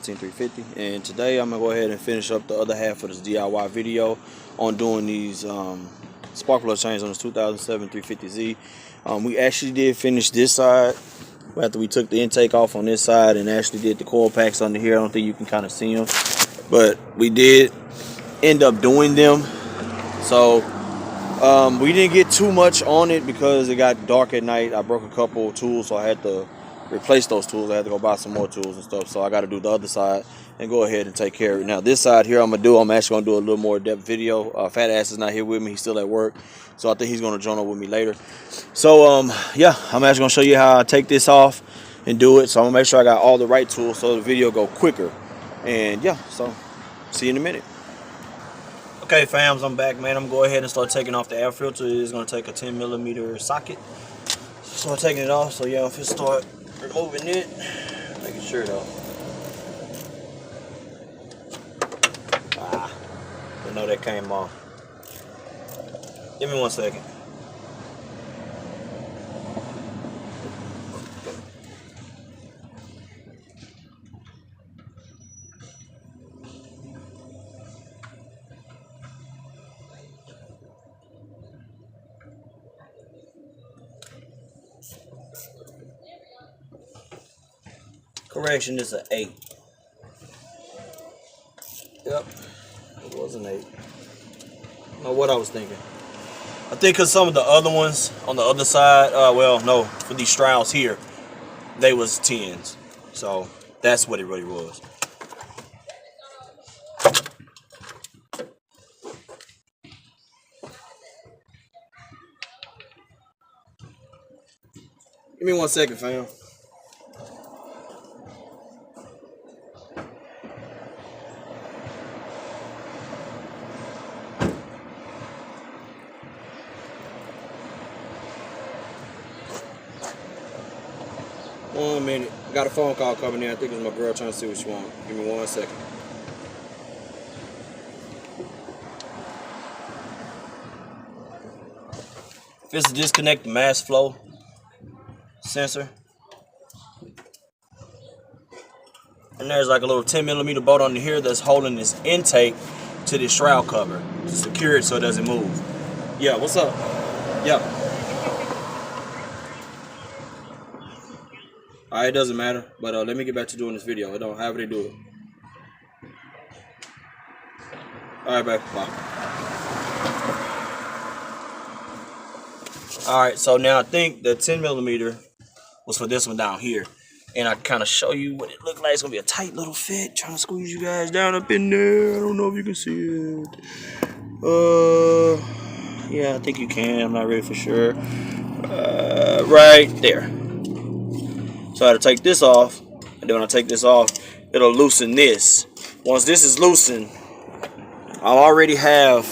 350, and today I'm gonna go ahead and finish up the other half of this DIY video on doing these spark plug changes on this 2007 350Z. We actually did finish this side after we took the intake off on this side and actually did the coil packs under here. I don't think you can kind of see them, but we did end up doing them. So we didn't get too much on it because it got dark at night. I broke a couple of tools, so I had to replace those tools. I had to go buy some more tools and stuff, so I got to do the other side and go ahead and take care of it. Now this side here I'm actually gonna do a little more depth video. Fat Ass is not here with me, he's still at work, so I think he's gonna join up with me later. So yeah, I'm actually gonna show you how I take this off and do it. So I'm gonna make sure I got all the right tools so the video go quicker. And yeah, so see you in a minute. Okay fams, I'm back, man. I'm gonna go ahead and start taking off the air filter. It's gonna take a 10mm socket. So I'm taking it off. So yeah, if you start removing it, making sure though. I know that came off. Give me 1 second. Correction, it's an 8. Yep, it was an 8. I don't know what I was thinking. I think because some of the other ones on the other side, well, no, for these Strauss here, they was 10s. So that's what it really was. Give me 1 second, fam. One minute. I got a phone call coming in. I think it's my girl trying to see what she wants. Give me 1 second. This is disconnect the mass flow sensor. And there's like a little 10mm bolt under here that's holding this intake to this shroud cover to secure it so it doesn't move. Yeah, what's up? Yeah. Alright, it doesn't matter, but let me get back to doing this video. I don't have to do it. Alright, babe, bye. Alright, so now I think the 10mm was for this one down here. And I kind of show you what it looked like. It's going to be a tight little fit. Trying to squeeze you guys down up in there. I don't know if you can see it. Yeah, I think you can. I'm not really for sure. Right there. So I had to take this off, and then when I take this off, it'll loosen this. Once this is loosened, I already have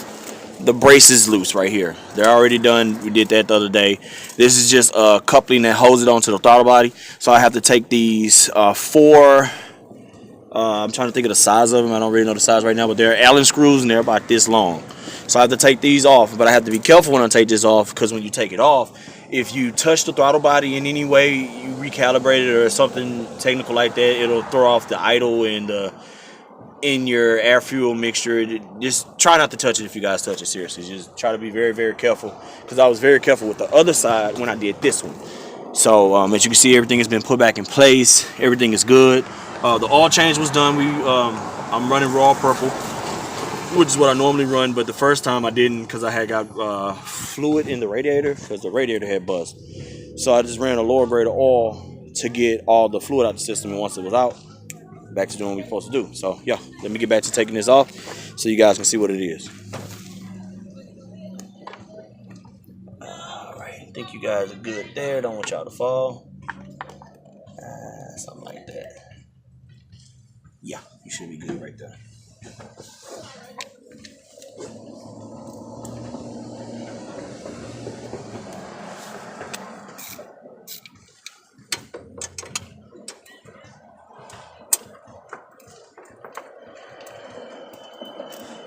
the braces loose right here. They're already done. We did that the other day. This is just a coupling that holds it onto the throttle body. So I have to take these four, I'm trying to think of the size of them. I don't really know the size right now, but they're Allen screws, and they're about this long. So I have to take these off, but I have to be careful when I take this off, because when you take it off, if you touch the throttle body in any way, you recalibrate it or something technical like that, it'll throw off the idle and in your air fuel mixture. Just try not to touch it if you guys touch it, seriously. Just try to be very, very careful, because I was very careful with the other side when I did this one. So as you can see, everything has been put back in place. Everything is good. The oil change was done. I'm running raw purple, which is what I normally run, but the first time I didn't, because I had got fluid in the radiator, because the radiator had bust. So I just ran a lower grade of oil to get all the fluid out the system, and once it was out, back to doing what we're supposed to do. So yeah, let me get back to taking this off so you guys can see what it is. Alright, I think you guys are good there. Don't want y'all to fall. Something like that. Yeah, you should be good right there.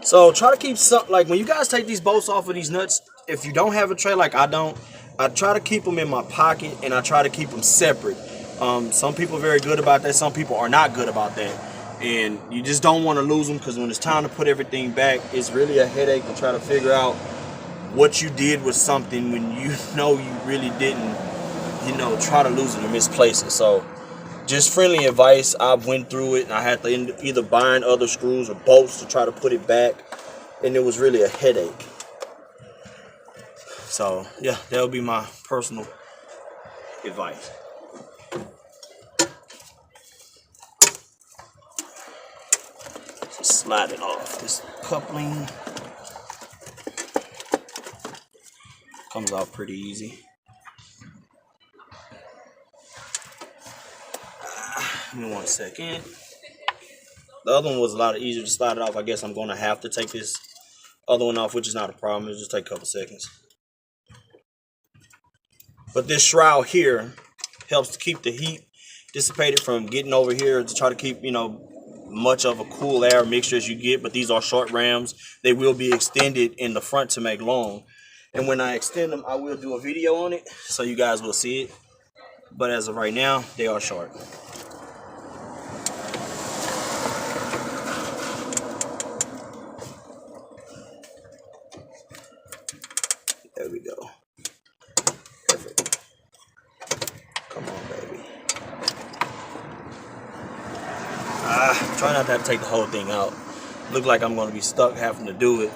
So try to keep some, like when you guys take these bolts off of these nuts, if you don't have a tray like I don't, I try to keep them in my pocket, and I try to keep them separate. Some people are very good about that. Some people are not good about that. And you just don't want to lose them, because when it's time to put everything back, it's really a headache to try to figure out what you did with something when you know you really didn't, you know, try to lose it or misplace it. So just friendly advice. I went through it and I had to either bind other screws or bolts to try to put it back, and it was really a headache. So yeah, that would be my personal advice. Just slide it off. This coupling comes off pretty easy. Give me 1 second. The other one was a lot easier to slide it off. I guess I'm going to have to take this other one off, which is not a problem. It'll just take a couple seconds. But this shroud here helps to keep the heat dissipated from getting over here, to try to keep, you know, much of a cool air mixture as you get. But these are short rams. They will be extended in the front to make long. And when I extend them, I will do a video on it so you guys will see it. But as of right now, they are short. There we go. Perfect. Come on, baby. Try not to have to take the whole thing out. Look like I'm going to be stuck having to do it,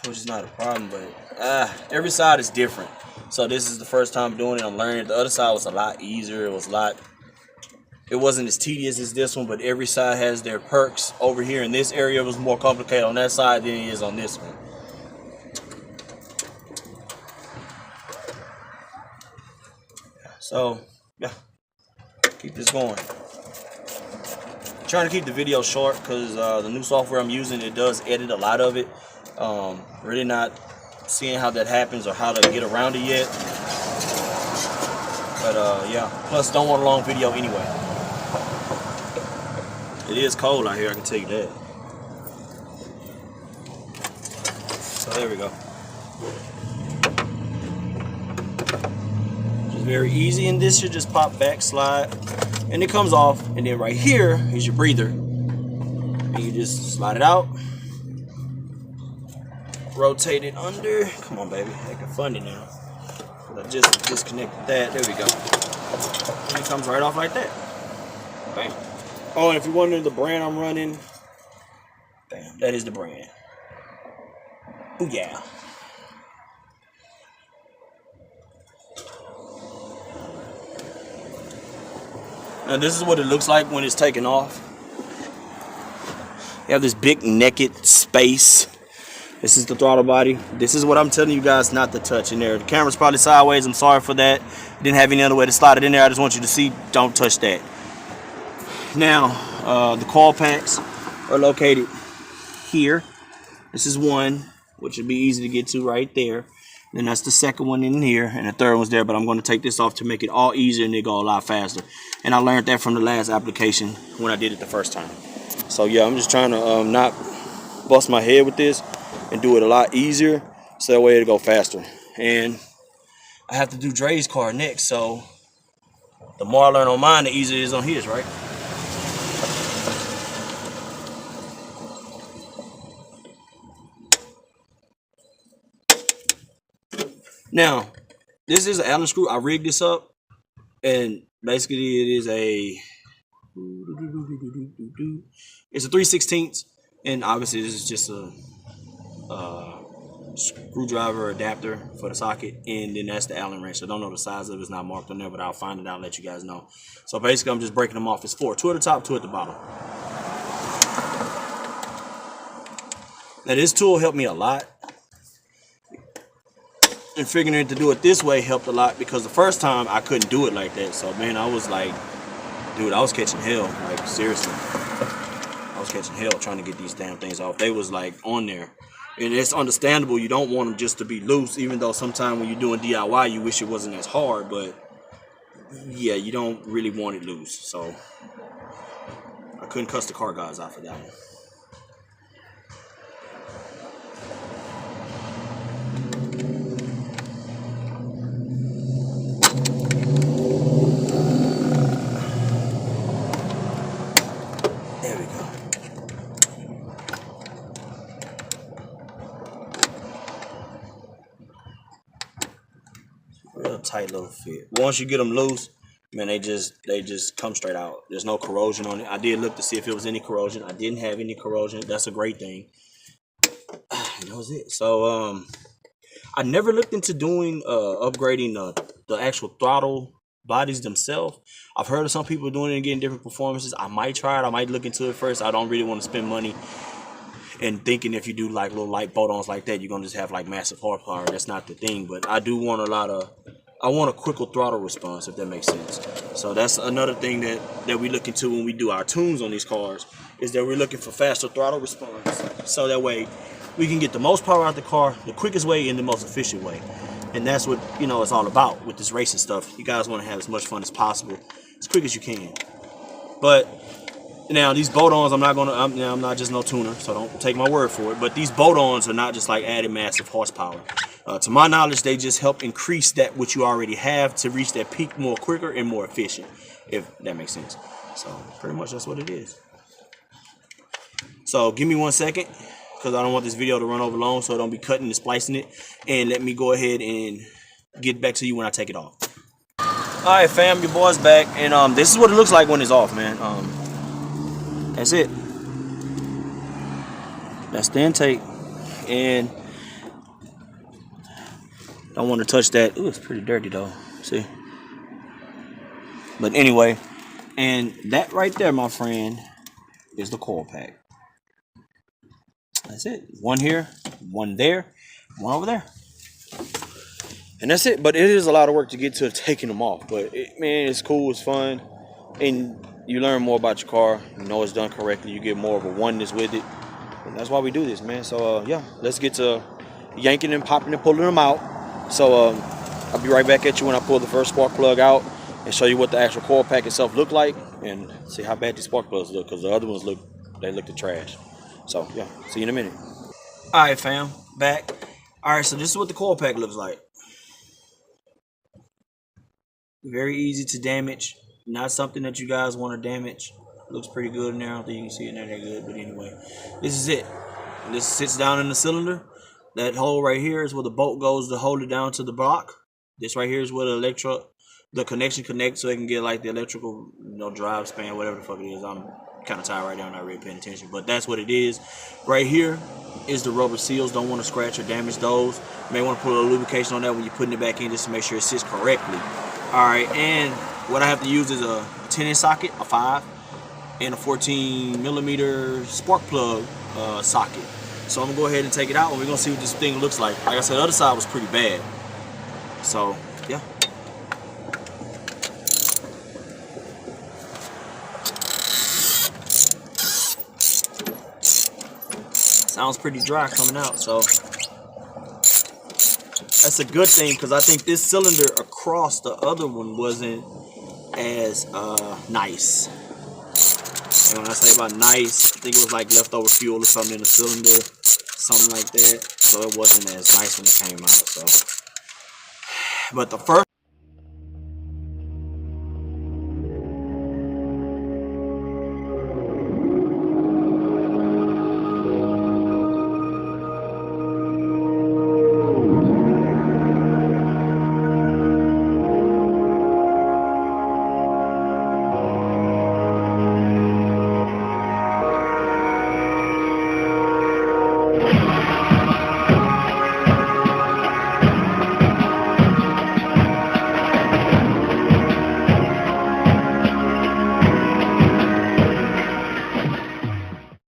which is not a problem, but every side is different. So this is the first time doing it. I'm learning. The other side was a lot easier. It wasn't as tedious as this one, but every side has their perks. Over here in this area, it was more complicated on that side than it is on this one. So yeah, keep this going. Trying to keep the video short because the new software I'm using, it does edit a lot of it. Really not seeing how that happens or how to get around it yet. But yeah, plus don't want a long video anyway. It is cold out here, I can tell you that. So there we go. Just very easy, and this should just pop back, slide, and it comes off. And then right here is your breather, and you just slide it out, rotate it under. Come on, baby, acting funny now. I just disconnected that. There we go. And it comes right off like that. Bam. Oh, and if you're wondering the brand I'm running, bam, that is the brand. Oh yeah. Now this is what it looks like when it's taken off. You have this big naked space. This is the throttle body. This is what I'm telling you guys not to touch in there. The camera's probably sideways. I'm sorry for that. Didn't have any other way to slide it in there. I just want you to see, don't touch that. Now, the coil packs are located here. This is one, which would be easy to get to right there. Then that's the second one in here, and the third one's there, but I'm going to take this off to make it all easier and it go a lot faster. And I learned that from the last application when I did it the first time. So yeah, I'm just trying to not bust my head with this and do it a lot easier, so that way it'll go faster. And I have to do Dre's car next, so the more I learn on mine, the easier it is on his, right? Now, this is an Allen screw. I rigged this up, and basically it is it's a 3/16, and obviously this is just a screwdriver adapter for the socket, and then that's the Allen wrench. I don't know the size of it. It's not marked on there, but I'll find it out and let you guys know. So basically I'm just breaking them off. It's 4, 2 at the top, 2 at the bottom. Now this tool helped me a lot, and figuring it to do it this way helped a lot, because the first time I couldn't do it like that. So man, I was like, dude, I was catching hell. Like seriously, I was catching hell trying to get these damn things off. They was like on there. And it's understandable, you don't want them just to be loose, even though sometimes when you're doing DIY, you wish it wasn't as hard, but yeah, you don't really want it loose. So I couldn't cuss the car guys out for that one. tight little fit. Once you get them loose, man, they just come straight out. There's no corrosion on it. I did look to see if it was any corrosion. I didn't have any corrosion. That's a great thing. And that was it. So I never looked into doing upgrading the actual throttle bodies themselves. I've heard of some people doing it and getting different performances. I might try it. I might look into it first. I don't really want to spend money and thinking if you do like little light bolt-ons like that, you're gonna just have like massive horsepower. That's not the thing. But I do want I want a quicker throttle response, if that makes sense. So that's another thing that we look into when we do our tunes on these cars, is that we're looking for faster throttle response. So that way we can get the most power out of the car the quickest way and the most efficient way. And that's what, you know, it's all about with this racing stuff. You guys want to have as much fun as possible, as quick as you can. But now these bolt-ons, I'm not just no tuner, so don't take my word for it. But these bolt-ons are not just like adding massive horsepower. To my knowledge, they just help increase that what you already have to reach that peak more quicker and more efficient, if that makes sense. So pretty much that's what it is. So give me 1 second, because I don't want this video to run over long, so don't be cutting and splicing it. And let me go ahead and get back to you when I take it off. All right, fam, your boy's back, and this is what it looks like when it's off, man. That's it. That's the intake, and don't want to touch that. Ooh, it's pretty dirty though. See? But anyway, and that right there, my friend, is the coil pack. That's it. One here, one there, one over there. And that's it. But it is a lot of work to get to taking them off. But man, it's cool, it's fun. And you learn more about your car. You know it's done correctly. You get more of a oneness with it. And that's why we do this, man. So yeah, let's get to yanking and popping and pulling them out. So I'll be right back at you when I pull the first spark plug out and show you what the actual coil pack itself look like and see how bad these spark plugs look, because the other ones look the trash. So yeah, see you in a minute. All right, fam, back. All right, so this is what the coil pack looks like. Very easy to damage. Not something that you guys want to damage. Looks pretty good in there. I don't think you can see it in there that good, but anyway, this is it. This sits down in the cylinder. That hole right here is where the bolt goes to hold it down to the block. This right here is where the connection connects, so it can get like the electrical, drive span, whatever the fuck it is. I'm kind of tired right now, I'm not really paying attention, but that's what it is. Right here is the rubber seals. Don't want to scratch or damage those. You may want to put a little lubrication on that when you're putting it back in, just to make sure it sits correctly. All right, and what I have to use is a 10-inch socket, a 5, and a 14mm spark plug socket. So I'm gonna go ahead and take it out, and we're gonna see what this thing looks like. Like I said, the other side was pretty bad. So yeah. Sounds pretty dry coming out, so that's a good thing, because I think this cylinder across the other one wasn't as nice. And when I say about nice, I think it was like leftover fuel or something in the cylinder, something like that. So it wasn't as nice when it came out. So, but the first